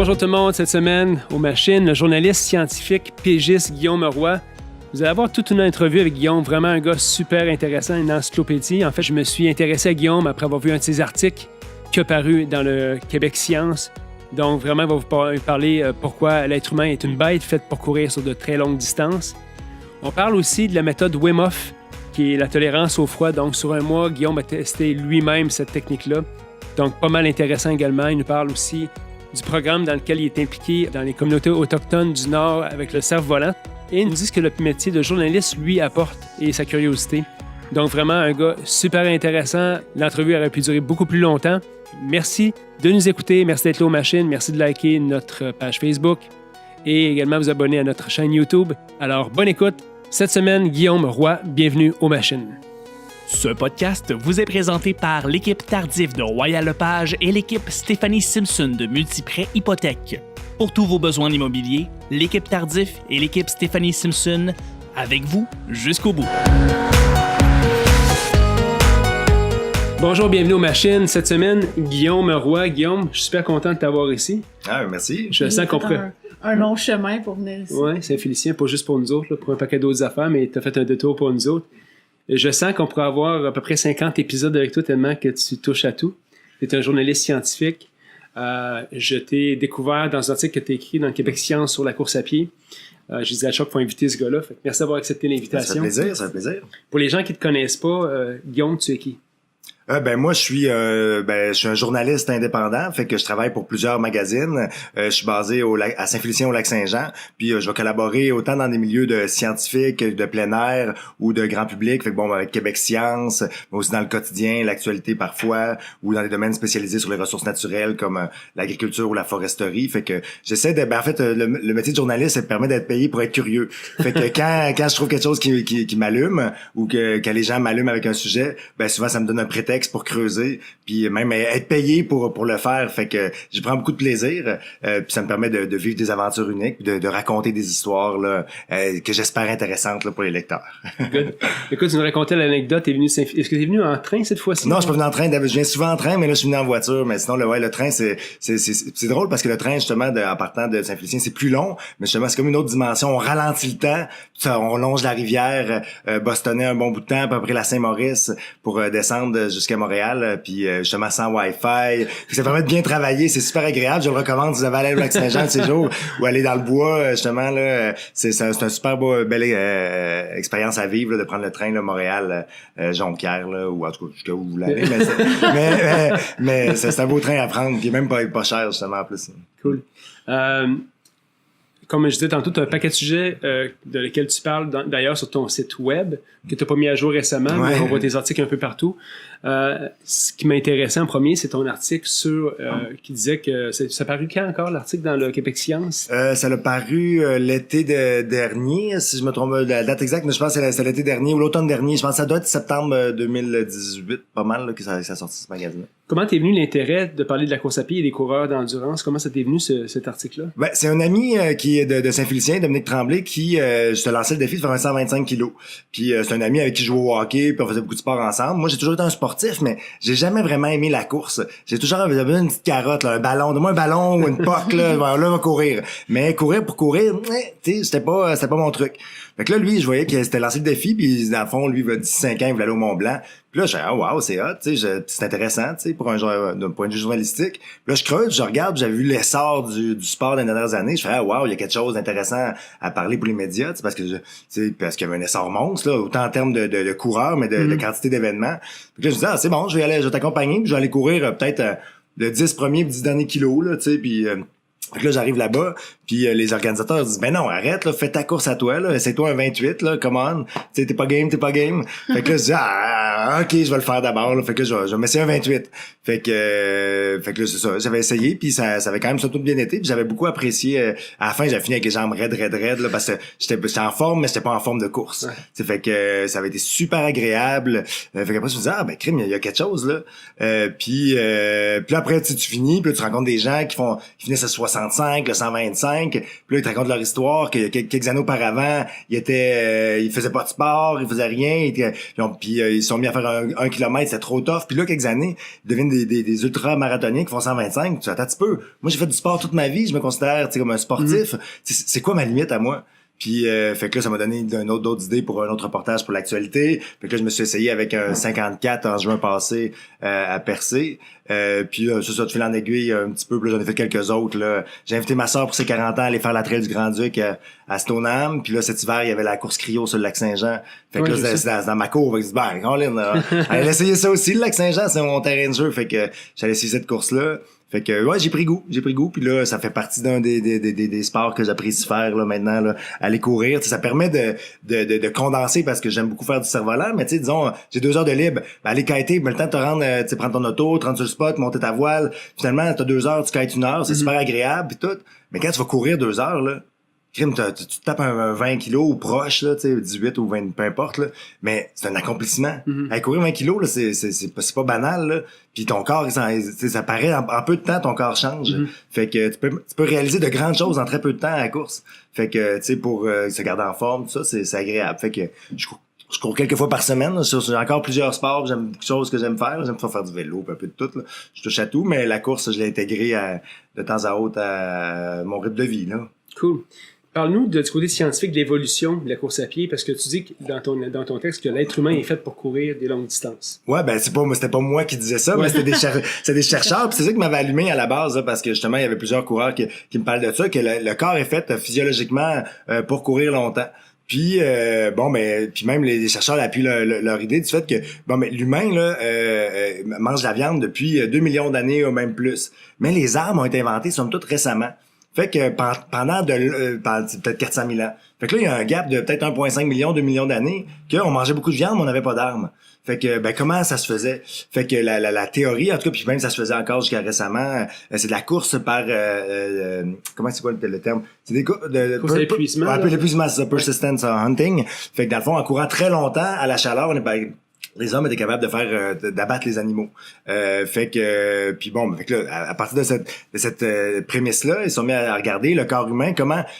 Bonjour tout le monde, cette semaine, aux machines, le journaliste scientifique pigiste Guillaume Roy. Vous allez avoir toute une entrevue avec Guillaume, vraiment un gars super intéressant, une encyclopédie. En fait, je me suis intéressé à Guillaume après avoir vu un de ses articles qui a paru dans le Québec Science. Donc, vraiment, il va vous parler pourquoi l'être humain est une bête faite pour courir sur de très longues distances. On parle aussi de la méthode Wim Hof, qui est la tolérance au froid. Donc, sur un mois, Guillaume a testé lui-même cette technique-là. Donc, pas mal intéressant également. Il nous parle aussi du programme dans lequel il est impliqué dans les communautés autochtones du Nord avec le cerf-volant. Et il nous dit ce que le métier de journaliste lui apporte et sa curiosité. Donc, vraiment, un gars super intéressant. L'entrevue aurait pu durer beaucoup plus longtemps. Merci de nous écouter. Merci d'être là aux machines. Merci de liker notre page Facebook et également vous abonner à notre chaîne YouTube. Alors, bonne écoute. Cette semaine, Guillaume Roy, bienvenue aux machines. Ce podcast vous est présenté par l'équipe Tardif de Royal Lepage et l'équipe Stéphanie Simpson de Multiprêt Hypothèque. Pour tous vos besoins immobiliers, l'équipe Tardif et l'équipe Stéphanie Simpson, avec vous jusqu'au bout. Bonjour, bienvenue aux machines. Cette semaine, Guillaume Roy. Guillaume, je suis super content de t'avoir ici. Ah, merci. Je sens qu'on pourrait... Un long chemin pour venir ici. Oui, Saint-Félicien, pas juste pour nous autres, là, pour un paquet d'autres affaires, mais tu as fait un détour pour nous autres. Et je sens qu'on pourrait avoir à peu près 50 épisodes avec toi tellement que tu touches à tout. Tu es un journaliste scientifique. Je t'ai découvert dans un article que tu as écrit dans le Québec Science sur la course à pied. Je disais à Choc pour inviter ce gars-là. Fait que merci d'avoir accepté l'invitation. Ça fait plaisir. Pour les gens qui ne te connaissent pas, Guillaume, tu es qui? Moi, je suis un journaliste indépendant, fait que je travaille pour plusieurs magazines. Je suis basé à Saint-Félicien au Lac-Saint-Jean, puis je vais collaborer autant dans des milieux de scientifiques, de plein air ou de grand public, fait que avec Québec Science, mais aussi dans le quotidien, l'actualité parfois, ou dans des domaines spécialisés sur les ressources naturelles comme l'agriculture ou la foresterie. Fait que j'essaie de, le métier de journaliste, ça me permet d'être payé pour être curieux. Fait que quand je trouve quelque chose qui m'allume ou que les gens m'allument avec un sujet, souvent ça me donne un prétexte pour creuser, puis même être payé pour le faire. Fait que j'y prends beaucoup de plaisir, puis ça me permet de vivre des aventures uniques, de raconter des histoires là, que j'espère intéressantes là, pour les lecteurs. Good. Écoute, tu nous racontais l'anecdote. Est-ce que tu es venu en train cette fois-ci? Non, je suis pas venu en train. Je viens souvent en train, mais là, je suis venu en voiture. Mais sinon, le train, c'est drôle parce que le train, justement, en partant de Saint-Félicien, c'est plus long, mais justement, c'est comme une autre dimension. On ralentit le temps, on longe la rivière, bostonner un bon bout de temps, à peu près la Saint-Maurice, pour descendre jusqu'à Montréal, puis justement sans Wi-Fi. Ça permet de bien travailler, c'est super agréable. Je le recommande si vous avez allé au Lac-Saint-Jean de ces jours ou aller dans le bois, justement là, c'est un super belle expérience à vivre là, de prendre le train là, Montréal Jonquière là, ou en tout cas jusqu'à où vous l'allez, mais c'est un beau train à prendre, qui est même pas cher justement en plus. Cool. Comme je disais tantôt, tu as un paquet de sujets de lesquels tu parles d'ailleurs sur ton site web que tu n'as pas mis à jour récemment, mais on voit tes articles un peu partout. Ce qui m'intéressait en premier, c'est ton article qui disait que... Ça a paru quand encore, l'article dans le Québec Science? Ça l'a paru l'été dernier, si je me trompe la date exacte, mais je pense que c'est l'été dernier ou l'automne dernier. Je pense que ça doit être septembre 2018, pas mal là, que ça a sorti ce magazine. Comment t'es venu l'intérêt de parler de la course à pied et des coureurs d'endurance? Comment ça t'est venu cet article-là? C'est un ami qui est de Saint-Félicien, Dominique Tremblay, qui je te lançais le défi de faire un 125 kilos. Puis c'est un ami avec qui je jouais au hockey, puis on faisait beaucoup de sport ensemble. Moi, j'ai toujours été un sportif, mais j'ai jamais vraiment aimé la course. J'ai toujours besoin d'une petite carotte, là, un ballon, donne-moi un ballon ou une poque, là, on va courir. Mais courir pour courir, tu sais, c'était pas mon truc. Fait que là, lui, je voyais qu'il s'était lancé le défi, puis dans le fond, lui, il a 15 ans, il voulait aller au Mont-Blanc. Puis là, je disais, wow, c'est hot, tu sais, c'est intéressant, tu sais, pour d'un point de vue journalistique. Puis là, je creuse, je regarde, j'avais vu l'essor du sport dans les dernières années. Je fais, wow, il y a quelque chose d'intéressant à parler pour les médias, tu sais, parce qu'il y avait un essor monstre, là, autant en termes de coureurs, mais de quantité d'événements. Puis là, je me disais, c'est bon, je vais t'accompagner, puis je vais aller courir peut-être le 10 premiers, 10 derniers kilos, là, tu sais, puis... Fait que là, j'arrive là-bas, puis les organisateurs disent, non, arrête, là, fais ta course à toi, là, essaie-toi un 28, là, come on. Tu sais, t'es pas game. Fait que là, je dis, ok, je vais le faire d'abord, là. Fait que je vais m'essayer un 28. Fait que là, c'est ça. J'avais essayé, puis ça avait quand même surtout bien été, puis j'avais beaucoup apprécié. À la fin, j'avais fini avec les jambes raides, là, parce que j'étais en forme, mais j'étais pas en forme de course. Ouais. Fait que ça avait été super agréable. Fait qu'après, je me disais, crime, il y a quelque chose, là. Puis après, tu finis, puis là, tu rencontres des gens qui finissent à 60 65, le 125. Puis là, ils te racontent leur histoire que quelques années auparavant, ils faisaient pas de sport, ils faisaient rien. Puis ils se sont mis à faire un kilomètre, c'était trop tough. Puis là, quelques années, ils deviennent des ultra-marathoniens qui font 125. Tu attends un petit peu. Moi, j'ai fait du sport toute ma vie. Je me considère comme un sportif. C'est quoi ma limite à moi? Puis fait que là, ça m'a donné d'autres idées pour un autre reportage pour l'actualité. Fait que là, je me suis essayé avec un 54 en juin passé à Percé. Puis ça de fil en aiguille un petit peu. Puis là, j'en ai fait quelques autres. Là. J'ai invité ma soeur pour ses 40 ans à aller faire la trail du Grand-Duc à Stoneham. Puis là, cet hiver, il y avait la course cryo sur le lac Saint-Jean. Fait que là, c'est dans ma cour. Fait que je dis, Colin, allez essayer ça aussi. Le lac Saint-Jean, c'est mon terrain de jeu. Fait que j'allais essayer cette course-là. Fait que ouais, j'ai pris goût, puis là ça fait partie d'un des sports que j'apprécie faire là maintenant là, aller courir, t'sais, ça permet de condenser parce que j'aime beaucoup faire du cerf-volant, mais tu sais disons j'ai 2 heures de libre, aller kiter, le temps de te rendre tu sais prendre ton auto, te rendre sur le spot, monter ta voile, finalement t'as 2 heures, tu kites 1 heure, c'est super agréable puis tout. Mais quand tu vas courir 2 heures là, tu te tapes un 20 kilos ou proche, là, tu sais, 18 ou 20, peu importe, là. Mais c'est un accomplissement. Courir 20 kilos, là, c'est pas banal, là. Puis ton corps, ça paraît, en peu de temps, ton corps change. Fait que tu peux réaliser de grandes choses en très peu de temps à la course. Fait que, tu sais, pour se garder en forme, tout ça, c'est agréable. Fait que, je cours quelques fois par semaine, là. J'ai encore plusieurs sports, j'aime beaucoup de choses que j'aime faire. J'aime faire du vélo, un peu de tout, là. Je touche à tout, mais la course, je l'ai intégrée de temps à autre à mon rythme de vie, là. Cool. Parle-nous du côté scientifique de l'évolution de la course à pied, parce que tu dis que dans ton texte que l'être humain est fait pour courir des longues distances. Ouais, ben c'était pas moi qui disais ça, mais c'était des chercheurs, puis c'est ça qui m'avait allumé à la base, là, parce que justement il y avait plusieurs coureurs qui me parlent de ça, que le corps est fait physiologiquement pour courir longtemps. Puis puis même les chercheurs appuient leur idée du fait que l'humain là mange de la viande depuis 2 millions d'années ou même plus. Mais les armes ont été inventées somme toute récemment. Fait que pendant peut-être 400 000 ans. Fait que là, il y a un gap de peut-être 1,5 million, 2 millions d'années, qu'on mangeait beaucoup de viande, mais on n'avait pas d'armes. Fait que, comment ça se faisait? Fait que la théorie, en tout cas, puis même ça se faisait encore jusqu'à récemment, c'est de la course par, comment c'est quoi le terme? C'est des courses à l'épuisement. Un peu l'épuisement, c'est ça, persistence hunting. Fait que dans le fond, en courant très longtemps à la chaleur, les hommes étaient capables de faire d'abattre les animaux. Fait que fait que là, à partir de cette prémisse-là, ils se sont mis à regarder le corps humain,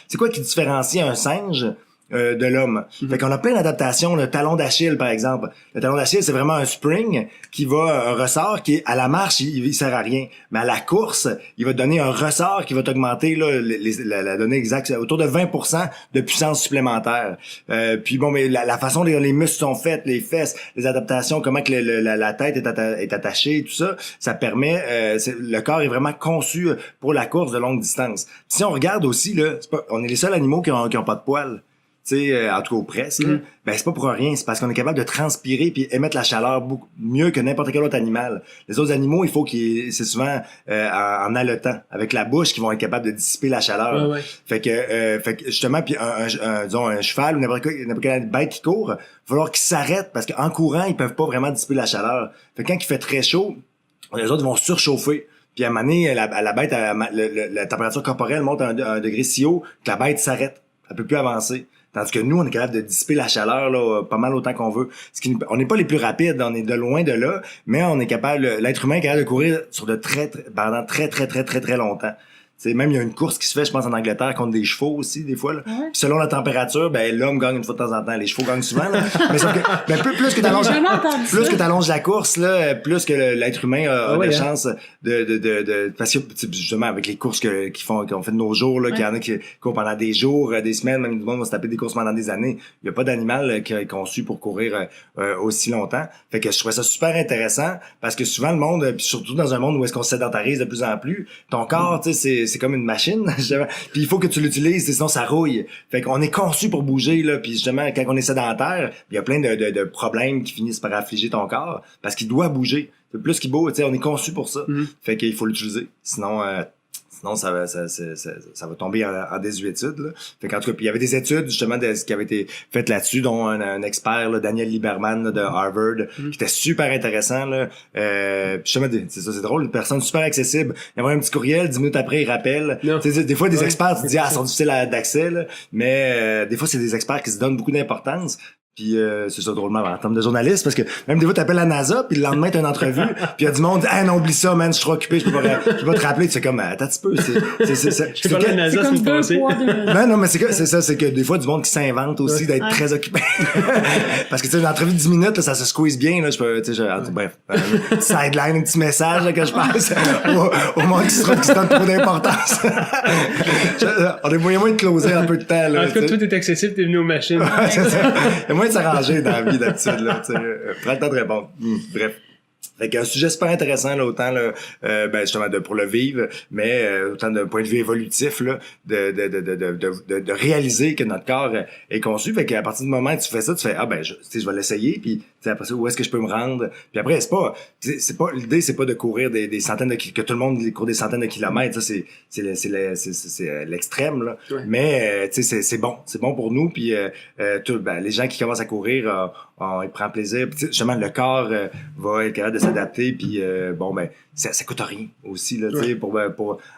c'est quoi qui différencie un singe de l'homme. Fait qu'on a plein d'adaptations. Le talon d'Achille, par exemple. Le talon d'Achille, c'est vraiment un spring un ressort qui, à la marche, il sert à rien. Mais à la course, il va te donner un ressort qui va t'augmenter là, la donnée exacte, autour de 20% de puissance supplémentaire. Mais la façon dont les muscles sont faits, les fesses, les adaptations, comment que la tête est attachée, tout ça, ça permet... le corps est vraiment conçu pour la course de longue distance. Si on regarde aussi, là, on est les seuls animaux qui ont pas de poils. Tu sais, en tout cas, presque. Ben, c'est pas pour rien. C'est parce qu'on est capable de transpirer puis émettre la chaleur beaucoup mieux que n'importe quel autre animal. Les autres animaux, c'est souvent en haletant, avec la bouche, qu'ils vont être capables de dissiper la chaleur. Ouais. Fait que justement, puis disons, un cheval ou n'importe quelle bête qui court, il va falloir qu'ils s'arrêtent parce qu'en courant, ils peuvent pas vraiment dissiper la chaleur. Fait que quand il fait très chaud, les autres vont surchauffer. Puis à un moment donné, la bête, la température corporelle monte à un degré si haut que la bête s'arrête. Elle peut plus avancer. Tandis que nous, on est capable de dissiper la chaleur là, pas mal autant qu'on veut. On n'est pas les plus rapides, on est de loin de là, mais on est capable, l'être humain est capable de courir pendant très longtemps. T'sais, même il y a une course qui se fait, je pense, en Angleterre contre des chevaux aussi, des fois. Là. Ouais. Puis selon la température, l'homme gagne une fois de temps en temps. Les chevaux gagnent souvent. Là. Mais sauf que, plus que t'allonges la course, là, plus que l'être humain a de chances de parce que justement avec les courses qu'on fait de nos jours, là, qu'il y en a qui courent pendant des jours, des semaines, même du monde va se taper des courses pendant des années. Il n'y a pas d'animal qui est conçu pour courir aussi longtemps. Fait que je trouvais ça super intéressant parce que souvent le monde, puis surtout dans un monde où est-ce qu'on se sédentarise de plus en plus, ton corps, tu sais, c'est comme une machine. Puis il faut que tu l'utilises, sinon ça rouille. Fait qu'on est conçu pour bouger, là. Puis justement, quand on est sédentaire, il y a plein de problèmes qui finissent par affliger ton corps parce qu'il doit bouger. Plus qu'il bouge, tu sais, on est conçu pour ça. Fait qu'il faut l'utiliser. Sinon ça va tomber en désuétude. Là. Fait qu'en tout cas, puis il y avait des études justement qui avaient été faites là-dessus, dont un expert, là, Daniel Lieberman là, de Harvard, qui était super intéressant. Là. Justement, c'est drôle, une personne super accessible. Il y avait un petit courriel, 10 minutes après, il rappelle. Des fois, des experts, tu te dis, ils sont difficiles d'accès, là, mais des fois, c'est des experts qui se donnent beaucoup d'importance. Puis c'est ça drôlement en termes de journaliste, parce que même des fois t'appelles la NASA, puis le lendemain t'as une entrevue, puis il y a du monde, non oublie ça, man, je suis trop occupé, je peux pas te rappeler. Tu fais comme, attends un petit peu, Je pas la NASA, comme c'est deux passé. poids, deux mesures. non, mais c'est ça, c'est que des fois du monde qui s'invente aussi d'être très occupé. Parce que tu sais, une entrevue de 10 minutes, là, ça se squeeze bien, là, je peux, tu sais, bref, sideline, un petit message là, que je passe au monde qui se donne trop d'importance. On est moyen de closer un peu de temps, là. En tout cas, tout est accessible, t'es venu aux machines. C'est ça. Il y a moyen de s'arranger dans la vie d'habitude, là, tu sais. Prends le temps de répondre. Bref. Fait qu'un sujet super intéressant, là, autant, là, justement, pour le vivre, mais, autant d'un point de vue évolutif, là, de réaliser que notre corps est conçu. Fait qu'à partir du moment où tu fais ça, tu fais, je vais l'essayer, puis, après ça, où est-ce que je peux me rendre? Puis après, l'idée, c'est pas de courir des centaines de kilomètres, que tout le monde court des centaines de kilomètres, ça, c'est l'extrême, là. Ouais. Mais, tu sais, c'est bon pour nous, puis, les gens qui commencent à courir, ils prennent plaisir. Puis, justement, le corps va être capable de s'adapter, puis ça coûte rien aussi, là, tu sais, pour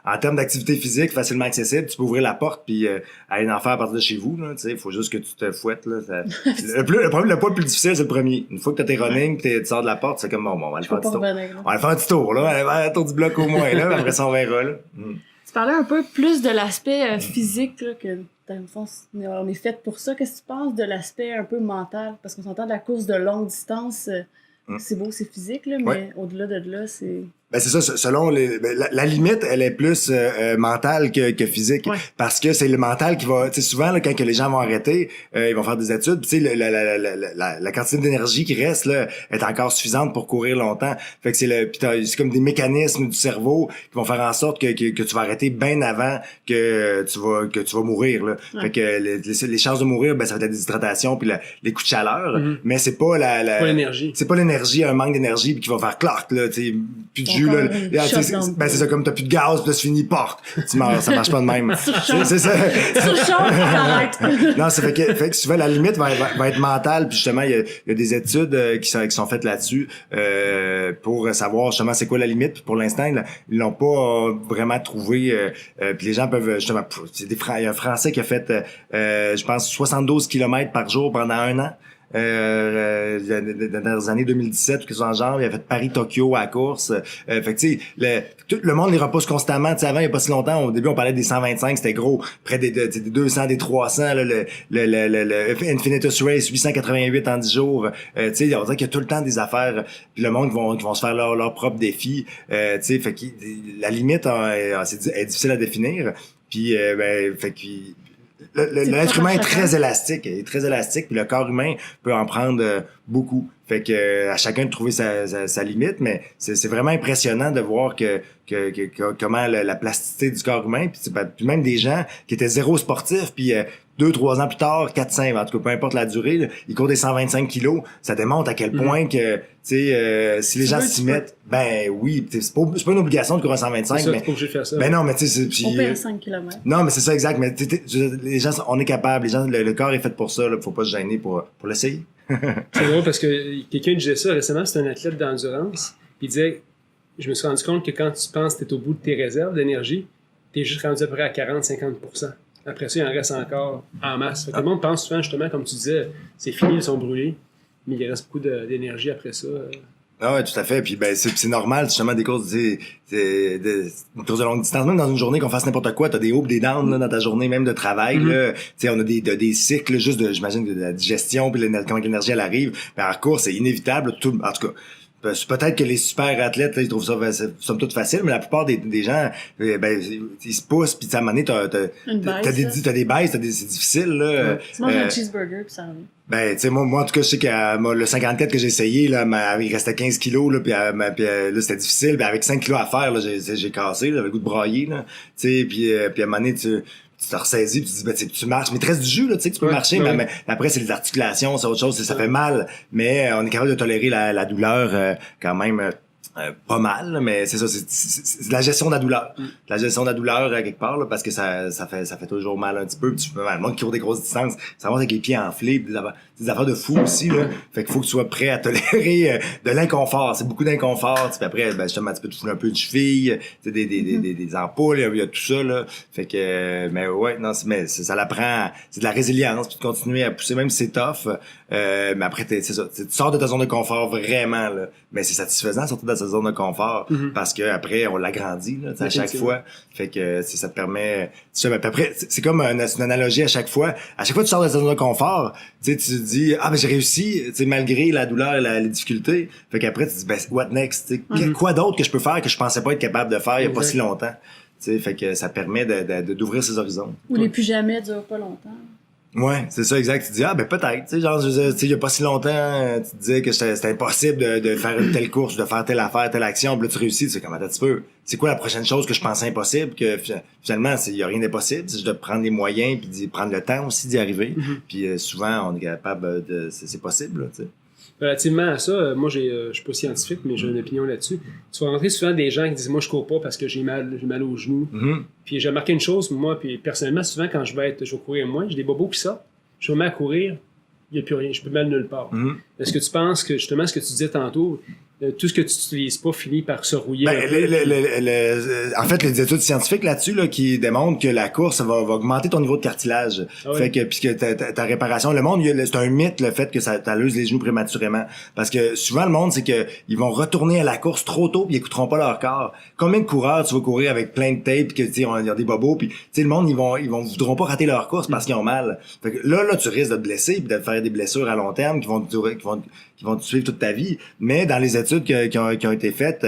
en termes d'activité physique facilement accessible, tu peux ouvrir la porte puis aller en faire à partir de chez vous, là, tu sais, il faut juste que tu te fouettes, là. Le pas le plus difficile, c'est le premier. Une fois que t'as tes running, puis tu sors de la porte, c'est comme bon, on va aller faire un petit tour. On va aller faire un petit tour, là, on va aller faire un tour du bloc au moins, là, après ça on verra, là. Tu parlais un peu plus de l'aspect physique, là, que dans le fond, on est fait pour ça. Qu'est-ce que tu penses de l'aspect un peu mental? Parce qu'on s'entend de la course de longue distance, c'est beau, c'est physique, là, mais au-delà de là, c'est... Ben c'est ça, selon la limite, elle est plus mentale que physique, parce que c'est le mental qui va, tu sais, souvent là, quand que les gens vont arrêter, ils vont faire des études, tu sais, la quantité d'énergie qui reste là est encore suffisante pour courir longtemps. Fait que c'est comme des mécanismes du cerveau qui vont faire en sorte que tu vas arrêter bien avant que tu vas mourir là. Fait que les chances de mourir, ben ça va être la déshydratation puis les coups de chaleur, mais c'est pas pas l'énergie. C'est pas l'énergie, un manque d'énergie puis qui va faire clac là, tu sais, plus de jus là. C'est ça, comme t'as plus de gaz, puis là, c'est fini, porte. Tu meurs, ça marche pas de même. C'est ça. Non, fait que souvent, la limite va être mentale, puis justement, il y a des études qui sont faites là-dessus, pour savoir justement c'est quoi la limite, puis pour l'instant, ils l'ont pas vraiment trouvé, puis les gens peuvent, justement, il y a un Français qui a fait, je pense, 72 kilomètres par jour pendant 1 an. Dans les années 2017 ou quelque chose en genre, il a fait Paris-Tokyo à la course. Fait que tu sais, tout le monde les repousse constamment. Tu sais, avant, il y a pas si longtemps, au début, on parlait des 125, c'était gros. Près des 200, des 300, là, le Infinitus Race, 888 en 10 jours. Tu sais, on dirait qu'il y a tout le temps des affaires. Puis le monde qui vont se faire leur propre défi. Tu sais, fait que la limite est difficile à définir. Puis, fait que l'être humain est très élastique, puis le corps humain peut en prendre beaucoup. Fait que à chacun de trouver sa limite, mais c'est vraiment impressionnant de voir que comment la plasticité du corps humain, puis même des gens qui étaient zéro sportifs, puis 2-3 ans plus tard, 4-5, en tout cas, peu importe la durée, là, ils courent des 125 kilos. Ça démontre à quel point que, tu sais, si les gens s'y mettent, ben oui, c'est pas une obligation de courir 125, ça, mais... t'es pas obligé de faire ça. Ben non, mais tu sais, On perd 5 km. Non, mais c'est ça, exact. Mais les gens, on est capable. Les gens, le corps est fait pour ça, là. Faut pas se gêner pour l'essayer. C'est drôle parce que quelqu'un disait ça récemment, c'est un athlète d'endurance. Il disait, je me suis rendu compte que quand tu penses que t'es au bout de tes réserves d'énergie, t'es juste rendu à peu près à 40-50%. Après ça, il en reste encore en masse. Fait que le monde pense souvent, justement, comme tu disais, c'est fini, ils sont brûlés, mais il reste beaucoup d'énergie après ça. Ah ouais, tout à fait. Puis ben c'est normal, justement, des courses, une course de longue distance. Même dans une journée qu'on fasse n'importe quoi, t'as des hauts, des downs là, dans ta journée même de travail. Là, tu sais, on a des cycles juste de, j'imagine, de la digestion puis comment l'énergie elle arrive. Mais en course, c'est inévitable. En tout cas. Peut-être que les super athlètes, là, ils trouvent ça somme toute facile, mais la plupart des gens, ils se poussent, puis à un moment donné, t'as des baisses, c'est difficile, là. Tu manges un cheeseburger, puis ça arrive. Ben, tu sais, moi, en tout cas, je sais que le 54 que j'ai essayé, là, il restait 15 kilos, là, puis là, c'était difficile, puis avec 5 kilos à faire, là, j'ai cassé, là, j'avais le goût de brailler, là, tu sais, puis à un moment donné, tu te ressaisis pis tu dis, ben, tu marches. Mais il te reste du jus, là, tu sais, que tu peux marcher, mais après, c'est les articulations, c'est autre chose, ça fait mal. Mais on est capable de tolérer la douleur, quand même, pas mal, là, mais c'est ça, c'est la gestion de la douleur. La gestion de la douleur, quelque part, là, parce que ça fait toujours mal un petit peu. Pis tu peux, le monde qui court des grosses distances, ça va avec les pieds enflés, pis des affaires de fou aussi, là. Fait qu'il faut que tu sois prêt à tolérer de l'inconfort. C'est beaucoup d'inconfort. Puis après, justement, tu peux te fouler un peu de cheville, des ampoules, il y a tout ça, là. Fait que, mais ouais, non, ça l'apprend, c'est de la résilience, puis de continuer à pousser, même si c'est tough. Mais après, c'est ça. Tu sors de ta zone de confort vraiment, là. Mais c'est satisfaisant de sortir de sa zone de confort parce que après on l'agrandit, là, à chaque fois. Fait que ça te permet. Après, c'est comme une analogie à chaque fois. À chaque fois que tu sors de ta zone de confort, tu te dis ben j'ai réussi, malgré la douleur et les difficultés. Fait qu'après tu te dis what next, quoi d'autre que je peux faire que je pensais pas être capable de faire il y a pas si longtemps. Fait que ça permet d'ouvrir ses horizons. Ou les plus jamais durent pas longtemps. Ouais, c'est ça, exact. Tu dis, peut-être, tu sais, genre, il y a pas si longtemps, tu te disais que c'était impossible de faire une telle course, de faire telle affaire, telle action, puis là, tu réussis, tu sais, comment tu peux. C'est quoi la prochaine chose que je pensais impossible, que finalement, il y a rien d'impossible, c'est juste de prendre les moyens, puis de prendre le temps aussi d'y arriver. Puis souvent, on est capable c'est possible, là, tu sais. Relativement à ça, moi, je suis pas scientifique, mais j'ai une opinion là-dessus. Tu vas rencontrer souvent des gens qui disent, moi, je cours pas parce que j'ai mal aux genoux. Puis j'ai remarqué une chose, moi, puis personnellement, souvent, quand je vais courir moins, j'ai des bobos qui sortent, je me mets à courir, il n'y a plus rien, je peux mal nulle part. Est-ce que tu penses que, justement, ce que tu disais tantôt, tout ce que tu n'utilises pas finit par se rouiller? En fait, les études scientifiques là-dessus, là, qui démontrent que la course va augmenter ton niveau de cartilage. Fait que, puisque ta réparation, le monde, c'est un mythe, le fait que ça t'alluse les genoux prématurément. Parce que souvent, le monde, c'est que ils vont retourner à la course trop tôt puis ils écouteront pas leur corps. Combien de coureurs tu vas courir avec plein de tape que, il y a des bobos puis, le monde, ils voudront pas rater leur course parce qu'ils ont mal. Fait que là, tu risques de te blesser puis de te faire des blessures à long terme qui vont te suivre toute ta vie. Mais dans les études qui ont été faites,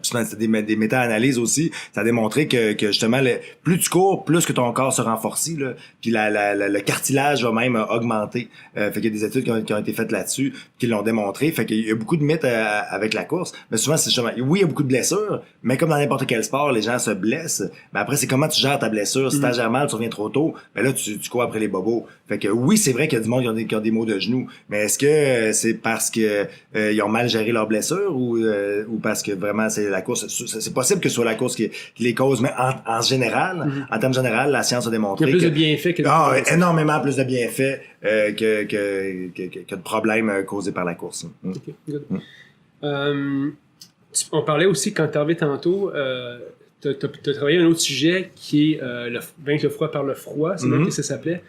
c'est des méta-analyses aussi, ça a démontré que justement, plus tu cours, plus que ton corps se renforce, là, puis le cartilage va même augmenter. Fait qu'il y a des études qui ont été faites là-dessus, qui l'ont démontré. Fait qu'il y a beaucoup de mythes avec la course, mais souvent, c'est justement, oui, il y a beaucoup de blessures, mais comme dans n'importe quel sport, les gens se blessent. Mais après, c'est comment tu gères ta blessure. Si t'as gères mal, tu reviens trop tôt, ben là, tu cours après les bobos. Fait que oui, c'est vrai qu'il y a du monde qui ont des maux de genoux, mais est-ce que c'est parce que ils ont mal géré leurs blessures ou parce que vraiment c'est la course, c'est possible que ce soit la course qui les cause, mais en général, en termes général, la science a démontré il y a plus de bienfaits que énormément plus de bienfaits que de problèmes causés par la course. Okay, good. On parlait aussi, quand tu es arrivé tantôt, tu as travaillé un autre sujet qui est vaincre le froid par le froid, c'est même que ça s'appelait.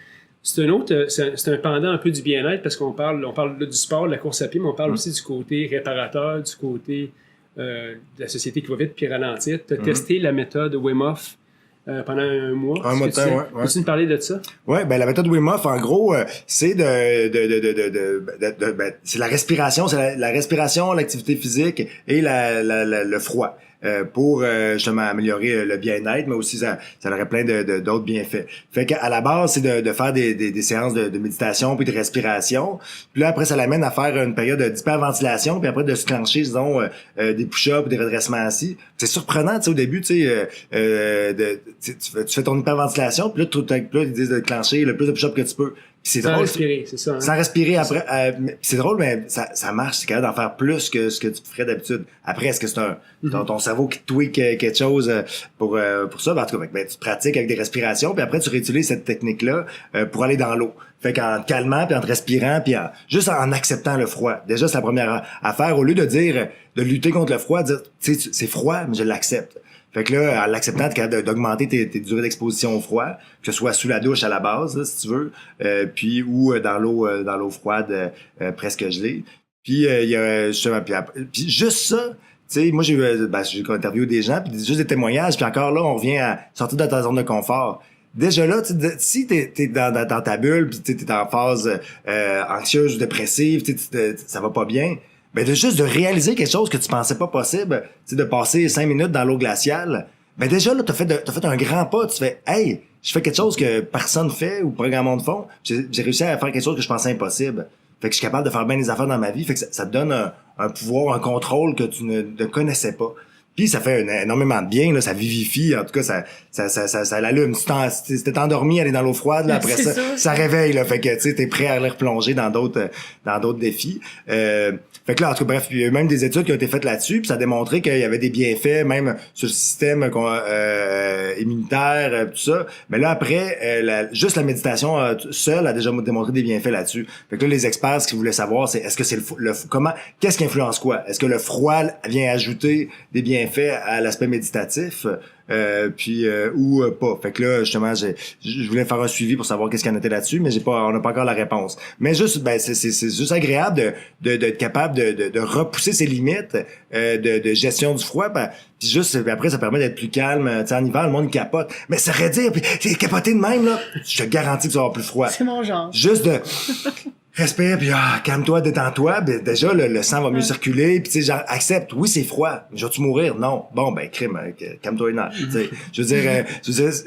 C'est un pendant un peu du bien-être parce qu'on parle du sport, de la course à pied, mais on parle aussi du côté réparateur, du côté de la société qui va vite puis ralentir. Tu as testé la méthode Wim Hof pendant un mois. Un mois de temps, ouais. Peux-tu nous parler de ça? Ouais, la méthode Wim Hof, en gros, c'est c'est la respiration, la respiration, l'activité physique et le froid. Pour justement améliorer le bien-être, mais aussi ça aurait plein d'autres bienfaits. Fait qu'à la base, c'est de faire des séances de méditation puis de respiration. Puis là, après, ça l'amène à faire une période d'hyperventilation, puis après de se clencher, disons, des push-ups, des redressements assis. C'est surprenant, tu sais, au début, tu fais ton hyperventilation, puis là, ils disent de clencher le plus de push-ups que tu peux. C'est sans drôle, respirer, c'est ça. Hein? Sans respirer après. C'est drôle, mais ça marche. C'est capable d'en faire plus que ce que tu ferais d'habitude. Après, est-ce que c'est ton cerveau qui tweak quelque chose pour ça? En tout cas, tu pratiques avec des respirations, puis après, tu réutilises cette technique-là pour aller dans l'eau. Fait qu'en te calmant, puis en te respirant, puis juste en acceptant le froid. Déjà, c'est la première affaire. Au lieu de de lutter contre le froid, dire, tu sais, c'est froid, mais je l'accepte. Fait que là, en l'acceptant, t'es capable d'augmenter tes durées d'exposition au froid, que ce soit sous la douche à la base, là, si tu veux, puis ou dans l'eau froide presque gelée. Puis il y a justement, puis juste ça, tu sais, moi j'ai interviewé des gens, puis juste des témoignages, puis encore là, on revient à sortir de ta zone de confort. Déjà là, si t'es dans ta bulle, puis t'es en phase anxieuse ou dépressive, ça va pas bien. Ben juste de réaliser quelque chose que tu pensais pas possible, de passer 5 minutes dans l'eau glaciale, ben déjà là t'as fait un grand pas, tu fais hey, je fais quelque chose que personne fait ou pas grand monde font, j'ai réussi à faire quelque chose que je pensais impossible. Fait que je suis capable de faire bien des affaires dans ma vie, fait que ça te donne un pouvoir, un contrôle que tu ne connaissais pas. Puis ça fait énormément de bien, là, ça vivifie, en tout cas ça l'allume. Si t'es endormi, aller dans l'eau froide, là, après ça réveille, là, fait que tu sais, t'es prêt à aller replonger dans d'autres défis. Fait que là, en tout cas, bref, il y a eu même des études qui ont été faites là-dessus, puis ça a démontré qu'il y avait des bienfaits, même sur le système immunitaire, tout ça. Mais là, après, juste la méditation seule a déjà démontré des bienfaits là-dessus. Fait que là, les experts, ce qu'ils voulaient savoir, c'est est-ce que c'est qu'est-ce qui influence quoi? Est-ce que le froid vient ajouter des bienfaits à l'aspect méditatif? Ou pas. Fait que là, justement, je voulais faire un suivi pour savoir qu'est-ce qu'il y en était là-dessus, mais on n'a pas encore la réponse. Mais juste, c'est juste agréable d'être capable de repousser ses limites de gestion du froid. Puis juste, après, ça permet d'être plus calme. Tu sais, en hiver, le monde capote. Mais ça aurait dire, puis c'est capoté de même, là. Je te garantis que tu vas avoir plus froid. C'est mon genre. Juste de respire, puis calme-toi, détends-toi. Ben, déjà, le sang va mieux circuler. Puis tu sais, genre, accepte. Oui, c'est froid. Mais vas-tu mourir? Non. Bon, ben, crime, calme-toi une heure. Je veux dire,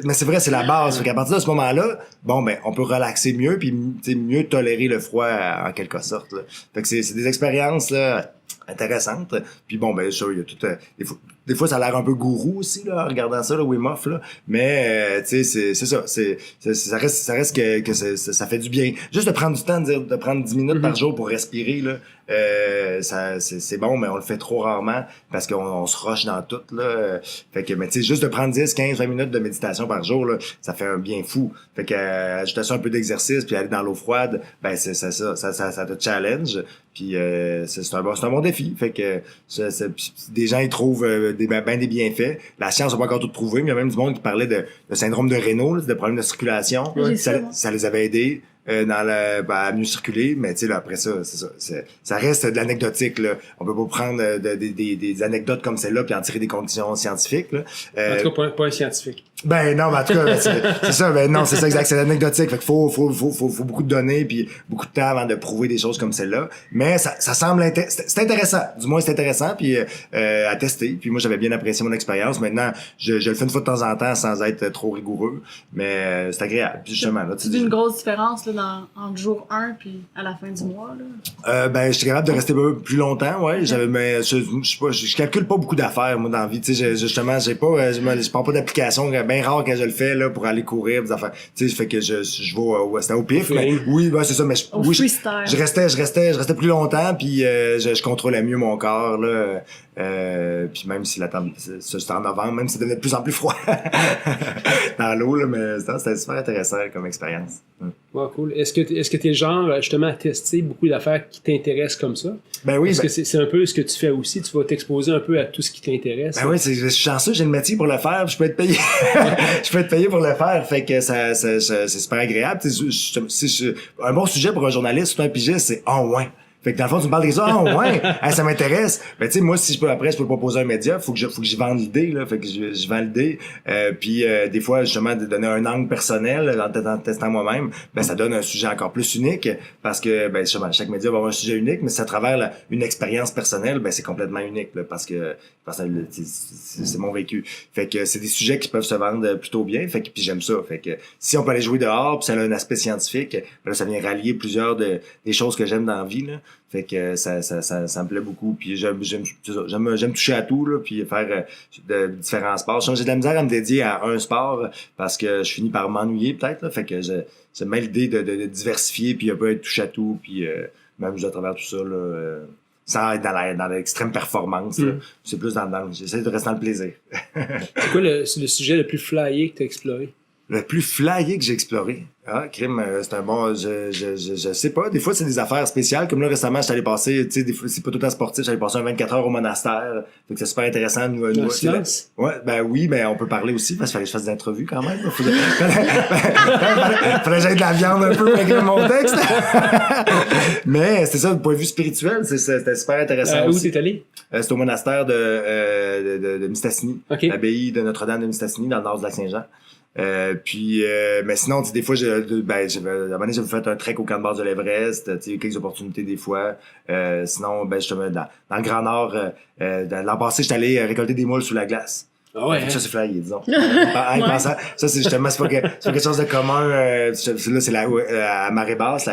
mais c'est vrai, c'est la base. Fait qu'à partir de ce moment-là, bon, ben, on peut relaxer mieux, puis mieux tolérer le froid en quelque sorte. Là. Fait que c'est des expériences là intéressantes. Puis bon, ben, ça, il y a tout. Des fois, ça a l'air un peu gourou aussi, là, en regardant ça, là, Wim Hof, là. Mais, tu sais, c'est ça. Ça reste que ça fait du bien. Juste de prendre du temps, de prendre 10 minutes par jour pour respirer, là. C'est bon, mais on le fait trop rarement parce qu'on se rush dans tout, là. Fait que, mais tu sais, juste de prendre 10, 15, 20 minutes de méditation par jour, là, ça fait un bien fou. Fait que, ajouter ça un peu d'exercice puis aller dans l'eau froide, ben, ça te challenge. Puis, c'est un bon défi. Fait que, des gens, ils trouvent, ben des bienfaits. La science n'a pas encore tout prouvé, mais il y a même du monde qui parlait de syndrome de Raynaud, de problèmes de circulation. Oui, ça les avait aidés à mieux circuler, mais tu sais là après ça, c'est ça. Ça reste de l'anecdotique là. On peut pas prendre des anecdotes comme celle-là puis en tirer des conditions scientifiques là. En tout cas, pas un scientifique. Ben non, mais en tout cas, c'est ça. Ben non, c'est ça exact. C'est anecdotique. Fait qu'il faut beaucoup de données puis beaucoup de temps avant de prouver des choses comme celle-là. Mais ça semble c'est intéressant. Du moins, c'est intéressant puis à tester. Puis moi, j'avais bien apprécié mon expérience. Maintenant, je le fais une fois de temps en temps sans être trop rigoureux. Mais c'est agréable. Puis justement, là, tu dis une grosse différence là entre jour 1 puis à la fin du mois là. Ben, je suis capable de rester plus longtemps, ouais. Mais je calcule pas beaucoup d'affaires moi dans la vie. Tu sais, justement, j'ai pas, je prends pas d'application. Bien rare quand je le fais là pour aller courir des affaires. Tu sais, fait que je vais c'était au pif. Mais, oui, ben c'est ça. Mais je restais plus longtemps puis je contrôlais mieux mon corps là. Puis même si c'était en novembre, même si ça devenait de plus en plus froid dans l'eau là, mais c'était super intéressant comme expérience. Wow, cool. Est-ce que t'es genre justement à tester beaucoup d'affaires qui t'intéressent comme ça? Ben oui. Est-ce que c'est un peu ce que tu fais aussi? Tu vas t'exposer un peu à tout ce qui t'intéresse? Ben oui, je suis chanceux, j'ai le métier pour le faire, je peux être payé. Je peux être payé pour le faire, fait que c'est super agréable. Un bon sujet pour un journaliste ou un pigiste, c'est ouais. Fait que dans le fond, tu me parles des ouais, ça m'intéresse. Ben tu sais, moi, si je peux proposer un média, faut que je vende l'idée, là. Fait que je vends l'idée. Puis des fois, justement, de donner un angle personnel en testant moi-même, ben ça donne un sujet encore plus unique. Parce que ben justement, chaque média va avoir un sujet unique, mais si à travers une expérience personnelle, ben c'est complètement unique, là, parce que c'est mon vécu. Fait que c'est des sujets qui peuvent se vendre plutôt bien. Fait que puis j'aime ça. Fait que si on peut aller jouer dehors, puis ça a un aspect scientifique, ben là, ça vient rallier plusieurs des choses que j'aime dans la vie, là. Fait que ça me plaît beaucoup. Puis j'aime toucher à tout, là, puis faire de différents sports. J'ai de la misère à me dédier à un sport parce que je finis par m'ennuyer peut-être, là. Fait que j'aime bien l'idée de diversifier puis un peu être touche à tout, puis même à travers tout ça, là, sans être dans l'extrême performance. Là. C'est plus j'essaie de rester dans le plaisir. C'est quoi le sujet le plus flyé que tu as exploré? Le plus flyé que j'ai exploré. Ah, crime, c'est un bon, je sais pas. Des fois, c'est des affaires spéciales. Comme là, récemment, j'étais allé passer, tu sais, des fois, c'est pas tout le temps sportif, j'allais passer un 24 heures au monastère. Fait que c'est super intéressant. Ouais, ben oui, ben on peut parler aussi, parce qu'il fallait que je fasse des entrevues quand même. Fallait que j'aille de la viande un peu avec mon texte. Mais c'est ça, du point de vue spirituel, c'était super intéressant. Où t'es allé? C'était au monastère de Mistassini. Okay. L'abbaye de Notre-Dame de Mistassini, dans le nord du Lac-Saint-Jean. Mais sinon, des fois, à un moment donné, j'ai fait un trek au camp de base de l'Everest, tu sais, quelques opportunités des fois. Sinon, justement, dans le Grand Nord, l'an passé, j'étais allé récolter des moules sous la glace. Ah ouais, Ça, hein? c'est flyé, disons. Ça, c'est justement, c'est pas quelque chose de commun. Là, c'est à marée basse,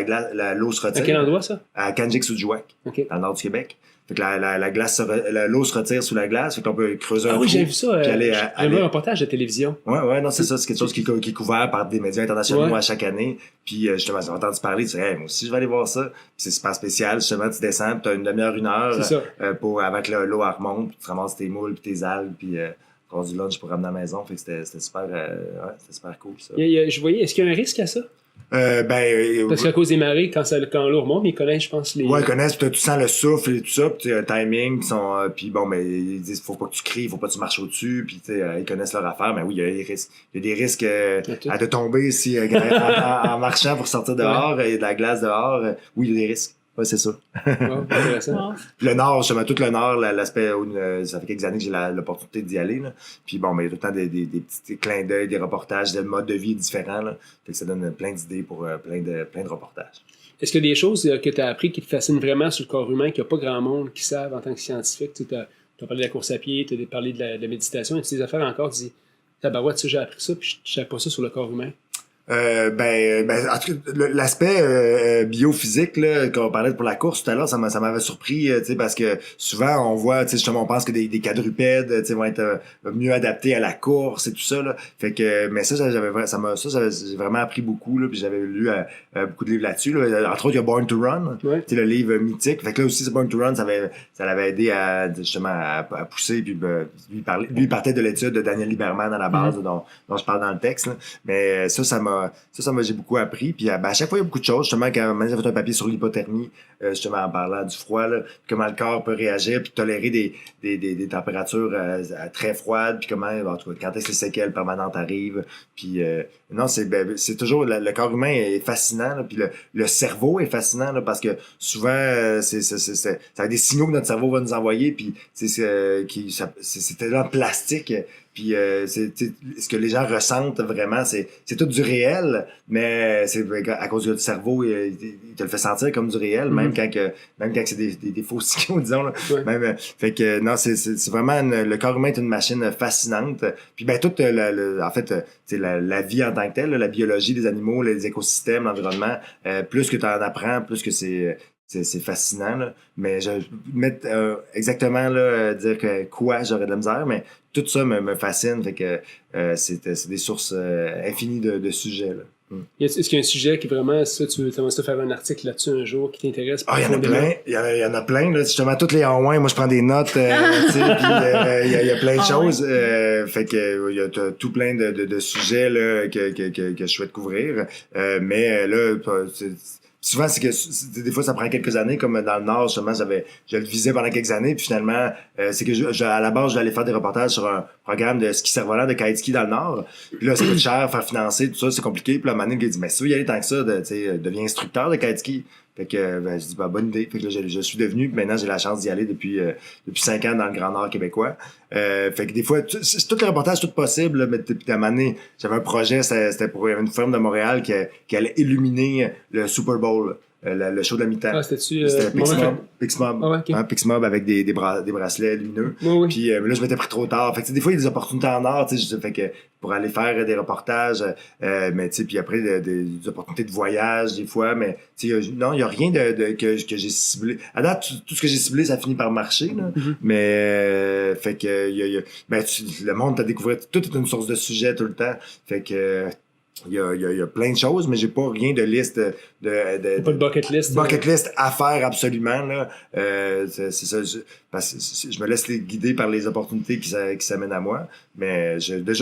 l'eau se retire. À quel endroit, ça? À Kanjik-Sujouak, OK. dans le nord du Québec. Fait que l'eau se retire sous la glace, fait qu'on peut creuser un Ah oui, trou. j'ai vu ça. Puis J'ai vu un reportage de télévision. Ouais, non, c'est ça. C'est quelque chose qui est couvert par des médias internationaux Ouais. à chaque année. Puis, justement, j'ai entendu parler, tu dis, hey, moi aussi, je vais aller voir ça. Puis c'est super spécial. Justement, tu descends, puis t'as une demi-heure, une heure, C'est ça. avant que l'eau elle remonte, puis tu ramasses tes moules, puis tes algues, puis prends du lunch pour ramener à la maison. Fait que c'était super, c'était super cool, ça. Je voyais, est-ce qu'il y a un risque à ça? Parce qu'à cause des marées, quand l'eau remonte, ils connaissent, je pense, les. Ouais, ils connaissent, puis tu sens le souffle et tout ça, puis un timing, puis bon, mais ils disent faut pas que tu cries, faut pas que tu marches au-dessus, puis ils connaissent leur affaire, mais oui, il y a des risques. Il y a des risques à te tomber si en marchant pour sortir dehors, il y a de la glace dehors, oui, il y a des risques. Ouais, c'est ça. Oh, intéressant. Puis le Nord, justement, tout le Nord, l'aspect, ça fait quelques années que j'ai l'opportunité d'y aller, là. Puis bon, mais il y a tout le temps des petits clins d'œil, des reportages, des modes de vie différents, là. Fait que ça donne plein d'idées pour plein de reportages. Est-ce qu'il y a des choses que tu as appris qui te fascinent vraiment sur le corps humain, qu'il n'y a pas grand monde qui savent en tant que scientifique? Tu as parlé de la course à pied, tu as parlé de la méditation, et des affaires encore, tu dis, tabarouette, j'ai appris ça, puis je ne savais pas ça sur le corps humain. En tout cas, l'aspect biophysique là qu'on parlait pour la course tout à l'heure, ça m'avait surpris, tu sais, parce que souvent on voit, tu sais, justement on pense que des quadrupèdes, tu sais, vont être mieux adaptés à la course et tout ça là. Fait que mais ça j'ai vraiment appris beaucoup là, puis j'avais lu beaucoup de livres là-dessus là. Entre autres, il y a Born to Run, Ouais. tu sais, le livre mythique. Fait que là aussi Born to Run, ça l'avait aidé à justement à pousser, puis lui il partait de l'étude de Daniel Lieberman à la base dont je parle dans le texte là. Mais j'ai beaucoup appris. Puis à chaque fois, il y a beaucoup de choses. Justement, quand j'ai fait un papier sur l'hypothermie, justement, en parlant du froid, là, puis comment le corps peut réagir, puis tolérer des températures très froides, puis comment, en tout cas, quand est-ce que les séquelles permanentes arrivent. Puis non, c'est toujours, le corps humain est fascinant, là, puis le cerveau est fascinant, là, parce que souvent, ça a des signaux que notre cerveau va nous envoyer, puis c'est tellement plastique. Puis ce que les gens ressentent vraiment, c'est tout du réel, mais c'est à cause du cerveau, il te le fait sentir comme du réel, même quand c'est des faux signaux, disons là. Ouais. Même fait que non, c'est vraiment le corps humain est une machine fascinante. Puis toute en fait, la vie en tant que telle, la biologie des animaux, les écosystèmes, l'environnement, plus que tu en apprends, plus que c'est fascinant, là. Mais mettre exactement là, dire que quoi j'aurais de la misère, mais tout ça me fascine. Fait que c'est des sources infinies de sujets. Là. Est-ce qu'il y a un sujet qui vraiment, ça, tu aimerais faire un article là-dessus un jour qui t'intéresse? Ah, il y en a plein. Il y en a plein. Là. Justement, toutes les en moi, je prends des notes. Tu sais, puis il y a plein de choses. Fait que il y a tout plein de sujets là, que je souhaite couvrir. Mais là, souvent, c'est que des fois, ça prend quelques années, comme dans le Nord, justement, je le visais pendant quelques années, puis finalement, c'est que à la base, je vais aller faire des reportages sur un programme de ski cerf-volant, de kite ski dans le Nord. Puis là, ça coûte cher, faire financer, tout ça, c'est compliqué. Puis là, Manon qui dit, mais si tu veux y aller tant que ça, deviens instructeur de kite ski. Fait que je dis bonne idée. Fait que là, je suis devenu, puis maintenant j'ai la chance d'y aller depuis 5 ans dans le Grand Nord québécois. Fait que des fois, tous les reportages, tout possible, là, mais depuis à un moment donné, j'avais un projet, c'était pour une firme de Montréal qui allait illuminer le Super Bowl. Le show de la mi-temps. Ah, c'était Pixmob. Ah ouais, okay. Pixmob avec des bracelets lumineux. Oui. Puis là, je m'étais pris trop tard. Fait que des fois, il y a des opportunités en or, tu sais, fait que pour aller faire des reportages, mais tu sais, puis après des opportunités de voyage des fois, mais tu sais, non, il y a rien que j'ai ciblé. À date, tout ce que j'ai ciblé, ça finit par marcher, là. Mm-hmm. Mais fait que le monde t'a découvert, tout est une source de sujet tout le temps. Fait que il y a plein de choses, mais j'ai pas rien de liste pas de bucket list. Bucket list à faire absolument, là. C'est ça. Parce que je me laisse guider par les opportunités qui s'amènent à moi. Mais je vis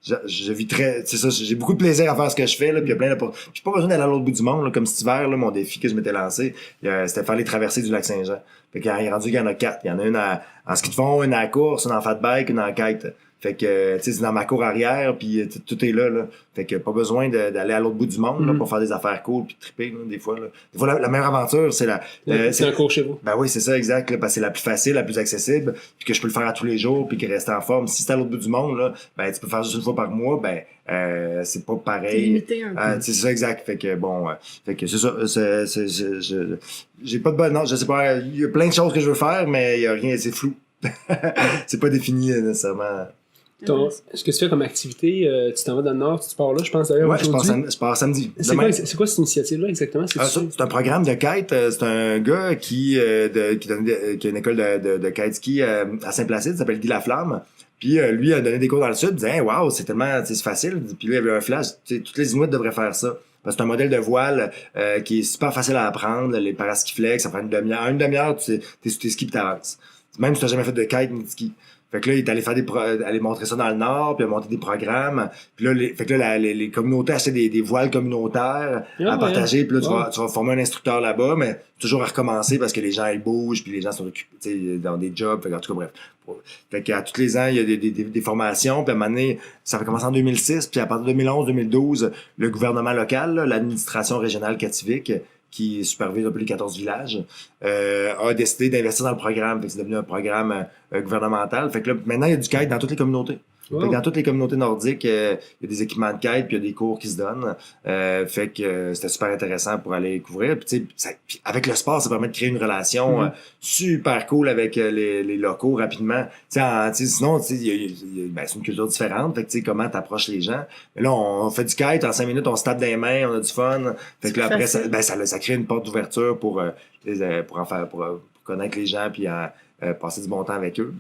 c'est ça, j'ai beaucoup de plaisir à faire ce que je fais, là, puis il y a plein de, j'ai pas besoin d'aller à l'autre bout du monde, là, comme cet hiver, là, mon défi que je m'étais lancé, c'était faire les traversées du lac Saint-Jean. Fait qu'il est rendu qu'il y en a 4. Il y en a une en ski de fond, une à la course, une en fat bike, une en kite. Fait que, tu sais, c'est dans ma cour arrière, puis tout est là. Fait que pas besoin d'aller à l'autre bout du monde, là, pour faire des affaires cool, puis triper, là, des fois, là. Des fois, la meilleure aventure, c'est c'est un cours chez vous. Ben oui, c'est ça, exact, là, parce que c'est la plus facile, la plus accessible, puis que je peux le faire à tous les jours, puis que rester en forme. Si c'est à l'autre bout du monde, là, ben, tu peux faire juste une fois par mois, ben, c'est pas pareil. C'est limité un peu. C'est ça, exact. Fait que, bon, fait que c'est ça, j'ai pas de bonne, non, je sais pas, il y a plein de choses que je veux faire, mais il y a rien, c'est flou. C'est pas défini nécessairement. Ce que tu fais comme activité, tu t'en vas dans le Nord, tu pars là, je pense d'ailleurs Ouais, aujourd'hui. je pars samedi. C'est quoi cette initiative-là exactement? C'est un programme de kite. C'est un gars qui a une école de kite ski à Saint-Placide, il s'appelle Guy Laflamme. Puis lui a donné des cours dans le sud, il disait hey, wow, c'est tellement c'est facile. Puis là, il y avait un flash, toutes les Inuits devraient faire ça. Parce que c'est un modèle de voile qui est super facile à apprendre. Les paraskiflex, ça prend une demi-heure. En une demi-heure, t'es sur tes skis et t'avances. Même si t'as jamais fait de kite ni de ski. Fait que là, il est allé aller montrer ça dans le Nord, puis il a monté des programmes. Puis là, les communautés achetaient des voiles communautaires à partager. Puis là, tu vas former un instructeur là-bas, mais toujours à recommencer parce que les gens, ils bougent, puis les gens sont occupés dans des jobs. Fait que, en tout cas, bref. Fait qu'à tous les ans, il y a des formations. Puis à un moment donné, ça va commencer en 2006. Puis à partir de 2011-2012, le gouvernement local, l'administration régionale Kativik, qui supervise un peu les 14 villages, a décidé d'investir dans le programme. Fait que c'est devenu un programme gouvernemental. Fait que là, maintenant, il y a du kite dans toutes les communautés. Wow. Fait que dans toutes les communautés nordiques, il y a des équipements de kite, puis il y a des cours qui se donnent. Fait que c'était super intéressant pour aller couvrir. Puis, puis avec le sport, ça permet de créer une relation super cool avec les locaux rapidement. Sinon, c'est une culture différente. Fait que comment t'approches les gens. Mais là, on fait du kite, en 5 minutes, on se tape des mains, on a du fun. Fait que là, après, ça crée une porte d'ouverture pour connaître les gens, puis passer du bon temps avec eux.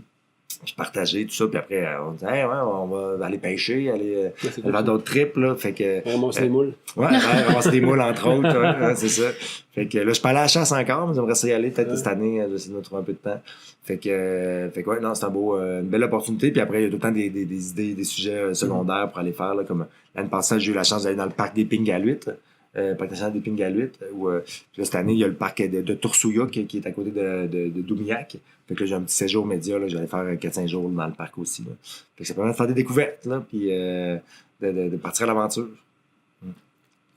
Puis partager tout ça, puis après on dit hey, ouais, on va aller pêcher, aller faire d'autres trips là, fait que ramasser des moules. Ouais, ramasser des moules entre autres, c'est ça. Fait que là je suis pas allé à la chasse encore, mais j'aimerais essayer d'y aller peut-être cette année, j'essaie de me trouver un peu de temps. Fait que ouais, non, c'est une belle opportunité, puis après il y a tout le temps des idées, des sujets secondaires pour aller faire là, comme l'année passée, j'ai eu la chance d'aller dans le parc des Pingaluites. Parc national des Pingaluites, où là, cette année, il y a le parc de Tursouya qui est à côté de Doumilhac. Fait que là, j'ai un petit séjour média, là, j'allais faire 4-5 jours dans le parc aussi. Là. Fait que ça permet de faire des découvertes, là, puis de partir à l'aventure.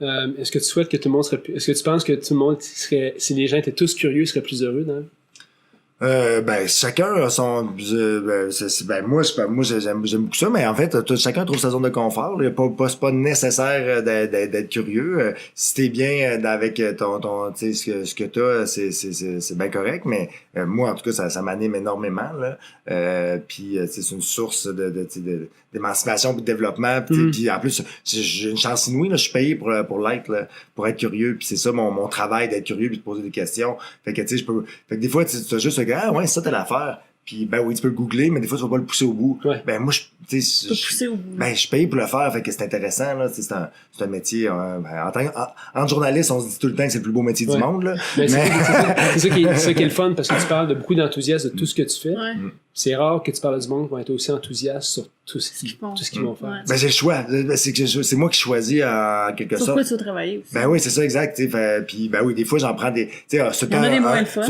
Est-ce que tu souhaites que tout le monde serait plus... Est-ce que tu penses que tout le monde serait... Si les gens étaient tous curieux, seraient plus heureux, non? Chacun a son moi j'aime beaucoup ça, mais en fait chacun trouve sa zone de confort. C'est pas nécessaire d'être curieux. Si t'es bien avec ton tu sais ce que t'as, c'est bien correct, mais moi en tout cas ça m'anime énormément là. Puis c'est une source d'émancipation et de développement. Puis en plus j'ai une chance inouïe là, je suis payé pour l'être là, pour être curieux, puis c'est ça mon travail d'être curieux puis de poser des questions. Fait que tu sais fait que des fois tu as juste ah ouais, c'est ça t'as l'affaire. Puis ben oui, tu peux le googler, mais des fois tu vas pas le pousser au bout. Ouais. Ben moi je suis payé pour le faire, fait que c'est intéressant là, c'est un métier en journaliste, on se dit tout le temps que c'est le plus beau métier du monde là. Mais c'est ça qui est le fun parce que tu parles de beaucoup d'enthousiasme de tout ce que tu fais. Ouais. C'est rare que tu parles du monde qui vont être aussi enthousiastes sur tout ce qu'ils vont faire. Ouais. Ben j'ai le choix, c'est moi qui choisis en quelque sorte. Pourquoi tu vas travailler aussi? Ben oui, c'est ça exact, puis ben oui, des fois j'en prends des c'est moins le fun.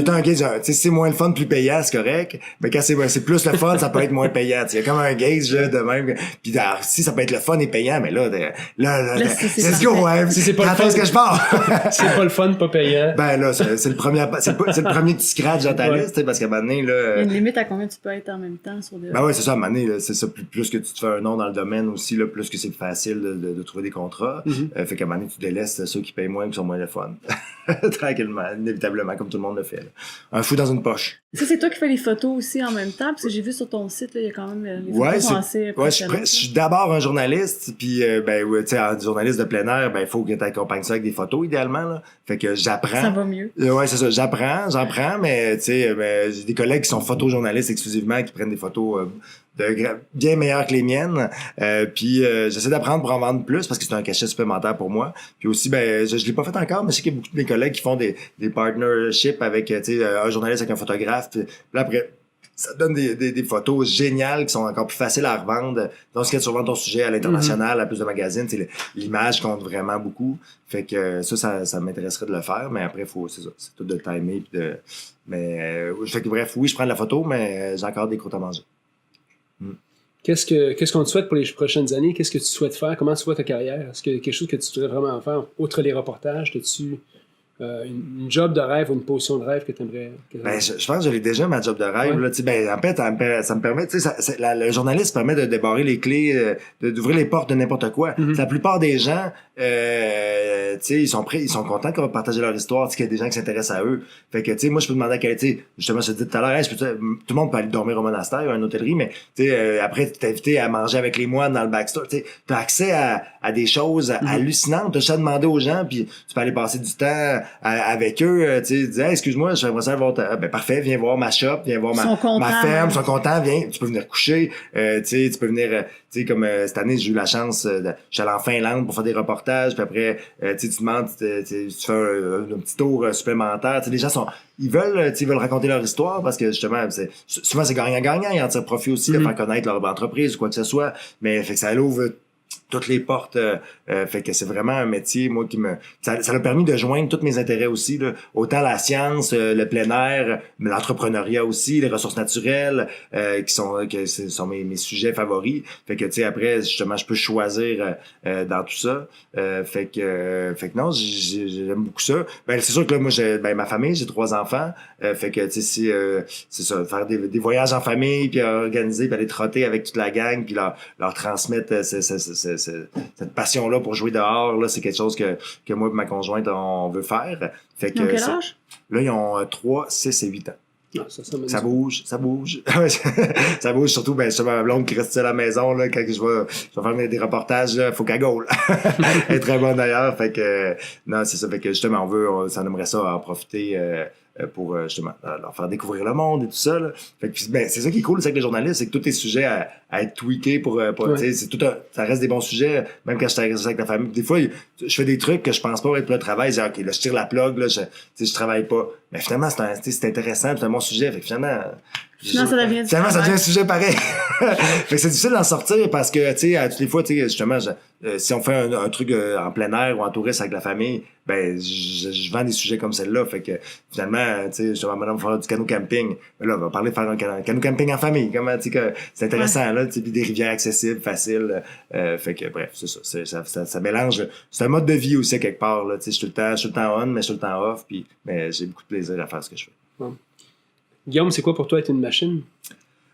C'est moins le fun, plus payant, c'est correct. Mais quand c'est plus le fun, ça peut être moins payant. Il y a comme un gauge là, de même. Puis si ça peut être le fun et payant, mais là let's go, ouais. Si c'est pas le fun, que je pars. C'est pas le fun, pas payant. Ben là, c'est le premier petit scratch dans ta liste, parce qu'à un moment donné, là. Il y a une limite à combien tu peux être en même temps sur des. Ben ouais, c'est ça, à un moment donné, là, c'est ça, plus que tu te fais un nom dans le domaine aussi, là, plus que c'est facile de trouver des contrats. Fait qu'à un moment donné, tu délaisses ceux qui payent moins, qui sont moins le fun. Tranquillement, inévitablement, comme tout le monde le fait, là. Un fou dans une poche. Ça, c'est toi qui fais les photos aussi en même temps, parce que j'ai vu sur ton site, là, il y a quand même les photos sont assez je suis d'abord un journaliste, puis tu sais, un journaliste de plein air, ben il faut que tu accompagnes ça avec des photos idéalement là. Fait que j'apprends. Ça va mieux. Ouais, c'est ça, j'en prends, mais tu sais, j'ai des collègues qui sont photojournalistes exclusivement, qui prennent des photos bien meilleures que les miennes. Puis j'essaie d'apprendre pour en vendre plus parce que c'est un cachet supplémentaire pour moi. Puis aussi, ben je l'ai pas fait encore, mais je sais qu'il y a beaucoup de mes collègues qui font des partnerships avec tu sais un journaliste avec un photographe. Puis là après, ça donne des photos géniales qui sont encore plus faciles à revendre. Donc, ce que tu revends ton sujet à l'international, à plus de magazines, l'image compte vraiment beaucoup. Fait que ça m'intéresserait de le faire, mais après, c'est tout de timer. Fait que bref, oui, je prends de la photo, mais j'ai encore des croûtes à manger. Qu'est-ce qu'on te souhaite pour les prochaines années? Qu'est-ce que tu souhaites faire? Comment tu vois ta carrière? Est-ce qu'il y a quelque chose que tu voudrais vraiment faire? Outre les reportages, as-tu une job de rêve ou une position de rêve que tu aimerais? Ben, je pense que je l'ai déjà, ma job de rêve. Ouais. Là, ben, en fait, ça me permet, tu sais, le journaliste permet de débarrer les clés, d'ouvrir les portes de n'importe quoi. La plupart des gens, tu sais, ils sont contents qu'on va partager leur histoire, tu sais, qu'il y a des gens qui s'intéressent à eux. Fait que, tu sais, moi, je peux demander à quel, tu sais, justement, je te dis tout à l'heure, tout le monde peut aller dormir au monastère ou à une hôtellerie, mais, tu sais, après, tu t'es invité à manger avec les moines dans le backstore, tu sais, t'as accès à des choses hallucinantes. T'as juste à demander aux gens, puis tu peux aller passer du temps avec eux, tu sais, dire, hey, excuse-moi, j'aimerais ça voir ben, parfait, viens voir ma shop, viens voir ma ferme, ils sont contents, viens, tu peux venir coucher, tu sais, tu peux venir, tu sais, comme cette année, j'ai eu la chance, j'allais en Finlande pour faire des reportages, puis après, tu demandes, tu fais un petit tour supplémentaire, tu sais, les gens ils veulent raconter leur histoire parce que justement, souvent c'est gagnant-gagnant, ils en tirent profit aussi de faire connaître leur entreprise ou quoi que ce soit, mais fait que ça ouvre toutes les portes, fait que c'est vraiment un métier, moi, ça m'a permis de joindre tous mes intérêts aussi, là. Autant la science, le plein air, mais l'entrepreneuriat aussi, les ressources naturelles, qui sont mes sujets favoris. Fait que, tu sais, après, justement, je peux choisir dans tout ça. Fait que non, j'aime beaucoup ça. Ben, c'est sûr que là, moi, ma famille, j'ai 3 enfants. Fait que, tu sais, c'est ça, faire des voyages en famille, puis organiser, puis aller trotter avec toute la gang, puis leur transmettre cette passion-là pour jouer dehors, là, c'est quelque chose que moi et ma conjointe, on veut faire. Fait que, ils ont quel âge? Là, ils ont 3, 6 et 8 ans. Non, ça bouge. Ça bouge, surtout, ben, je ma blonde qui reste à la maison, là, quand je vais faire des reportages, là, faut qu'elle gaule. Elle est très bonne d'ailleurs, fait que, non, c'est ça, fait que justement, ça aimerait ça en profiter, pour justement leur faire découvrir le monde et tout ça, là. Fait que ben, c'est ça qui est cool, c'est que les journalistes, c'est que tout est sujet à être tweaké pour tu sais, ça reste des bons sujets, même quand je suis avec la famille. Des fois, je fais des trucs que je pense pas être pour le travail, je dis, OK, là, je tire la plug, là, je travaille pas. Mais finalement, c'est intéressant, c'est un bon sujet, fait que finalement ça devient un sujet pareil. Fait que c'est difficile d'en sortir parce que, tu sais, à toutes les fois, tu sais, justement, si on fait un truc en plein air ou en tourisme avec la famille, ben, je vends des sujets comme celle-là. Fait que, finalement, tu sais, justement, maintenant, on va faire du canot camping. Là, on va parler de faire un canot camping en famille. Comment, tu sais, que c'est intéressant, là, tu sais, puis des rivières accessibles, faciles. Fait que, bref, c'est ça. Ça mélange. C'est un mode de vie aussi, quelque part, là. Tu sais, je suis tout le temps on, mais je suis tout le temps off. Puis, mais j'ai beaucoup de plaisir à faire ce que je fais. Bon. Guillaume, c'est quoi pour toi être une machine?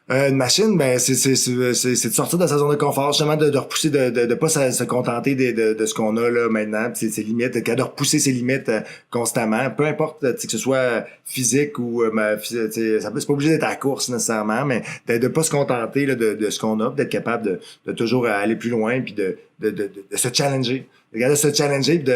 Une machine, ben, c'est de sortir de sa zone de confort, justement, de repousser, de pas se contenter de ce qu'on a, là, maintenant, pis ses limites, de repousser ses limites constamment, peu importe, que ce soit physique ou, c'est pas obligé d'être à la course, nécessairement, mais de pas se contenter, là, de ce qu'on a, d'être capable de toujours aller plus loin, puis de se challenger. De se challenger, pis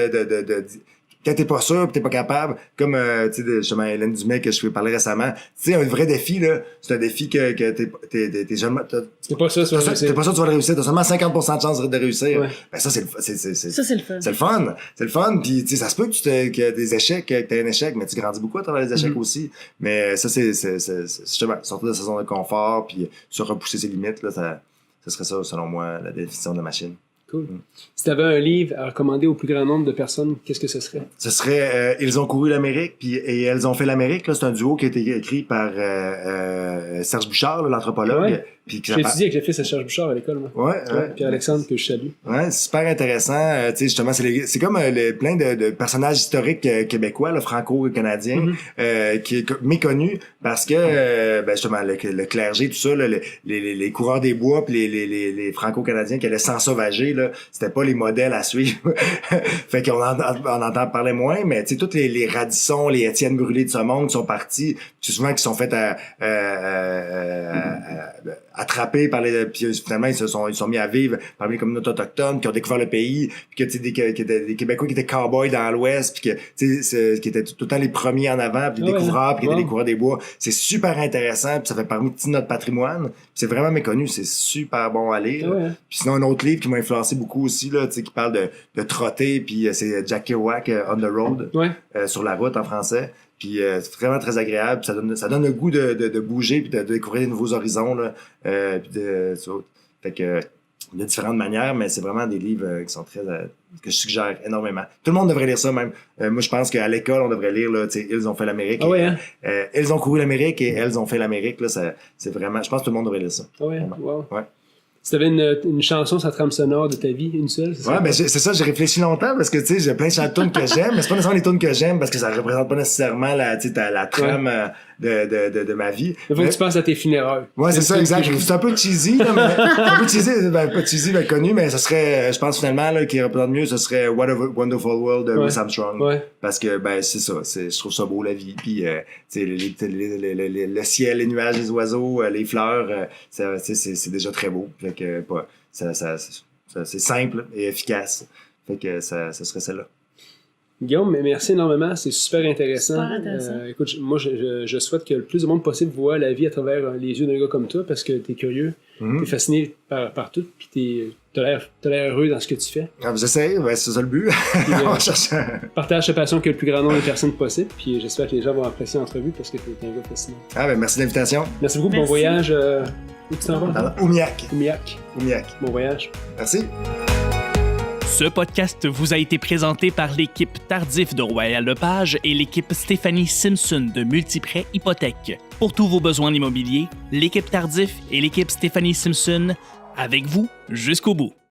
quand t'es pas sûr pis t'es pas capable, comme tu sais, justement Hélène Dumais que je lui ai parlé récemment, tu sais, un vrai défi, là, c'est un défi que t'es seulement t'es pas sûr que tu vas réussir. T'es pas sûr que tu vas le réussir, t'as seulement 50% de chance de réussir. Ouais. Ben ça, c'est le fun. C'est le fun. C'est le fun, puis tu sais, ça se peut que qu'il y a des échecs, que t'aies un échec, mais tu grandis beaucoup à travers les échecs aussi. Mais ça, c'est justement, sortir de sa zone de confort puis se repousser ses limites, là, ça serait ça, selon moi, la définition de la machine. Cool. Si tu avais un livre à recommander au plus grand nombre de personnes, qu'est-ce que ce serait? Ce serait Ils ont couru l'Amérique et Elles ont fait l'Amérique. Là, c'est un duo qui a été écrit par Serge Bouchard, là, l'anthropologue. Ouais. J'ai étudié avec le fils de Serge Bouchard à l'école, moi. Ouais. Puis Alexandre, que je salue. Ouais, c'est super intéressant. Tu sais, justement, c'est comme plein de personnages historiques québécois, là, franco-canadiens, qui est méconnu parce que, ben, justement, le clergé, tout ça, là, les coureurs des bois, puis les franco-canadiens qui allaient s'ensauvager, là, c'était pas les modèles à suivre. Fait qu'on on entend parler moins, mais tu sais, toutes les Radisson, les Étienne Brûlé de ce monde qui sont partis, souvent qui sont fait attrapés par puis finalement ils sont mis à vivre parmi les communautés autochtones qui ont découvert le pays, puis que tu sais des Québécois qui étaient cowboys dans l'Ouest, puis que tu sais qui étaient tout le temps les premiers en avant, puis les découvreurs, puis qui étaient les coureurs des bois. C'est super intéressant, puis ça fait partie de notre patrimoine. Puis c'est vraiment méconnu, c'est super bon à lire. Puis sinon un autre livre qui m'a influencé beaucoup aussi là, tu sais qui parle de trotter, puis c'est Jack Kerouac, On the Road, sur la route en français. Puis c'est vraiment très agréable, ça donne le goût de bouger puis de découvrir des nouveaux horizons là, puis fait que de différentes manières, mais c'est vraiment des livres qui sont très que je suggère énormément. Tout le monde devrait lire ça même. Moi je pense qu'à l'école on devrait lire là, tu sais, Ils ont fait l'Amérique. Ils ont couru l'Amérique et Elles ont fait l'Amérique là, c'est vraiment, je pense que tout le monde devrait lire ça. Wow. Ouais. Si t'avais une chanson sur la trame sonore de ta vie, une seule, c'est ça? Ouais, ben c'est ça, j'ai réfléchi longtemps parce que tu sais, j'ai plein de tunes que j'aime, mais c'est pas nécessairement les tunes que j'aime parce que ça représente pas nécessairement la trame de ma vie. Il faut que tu penses à tes funérailles. Ouais, c'est ça, exact. C'est un peu cheesy, là, mais un peu cheesy, ben pas cheesy, mais connu, mais ce serait, je pense finalement là, qui représente mieux, ce serait What a Wonderful World de Louis Armstrong. Ouais. Parce que ben c'est ça, je trouve ça beau la vie, puis tu sais le ciel, les nuages, les oiseaux, les fleurs, c'est déjà très beau. Fait que c'est simple et efficace. Fait que ça serait celle-là. Guillaume, merci énormément, c'est super intéressant. Super intéressant. Écoute, moi, je souhaite que le plus de monde possible voit la vie à travers les yeux d'un gars comme toi, parce que t'es curieux, t'es fasciné par tout, puis t'as l'air heureux dans ce que tu fais. Ah, j'essaie, ben, c'est ça le but. On va chercher Partage ta passion que le plus grand nombre de personnes possible, puis j'espère que les gens vont apprécier l'entrevue, parce que t'es un gars fascinant. Ah, ben merci de l'invitation. Merci beaucoup, bon Merci. voyage. Où tu t'en vas? Oumiac. Oumiac. Bon voyage. Merci. Ce podcast vous a été présenté par l'équipe Tardif de Royal Lepage et l'équipe Stéphanie Simpson de Multiprêt Hypothèque. Pour tous vos besoins immobiliers, l'équipe Tardif et l'équipe Stéphanie Simpson, avec vous jusqu'au bout.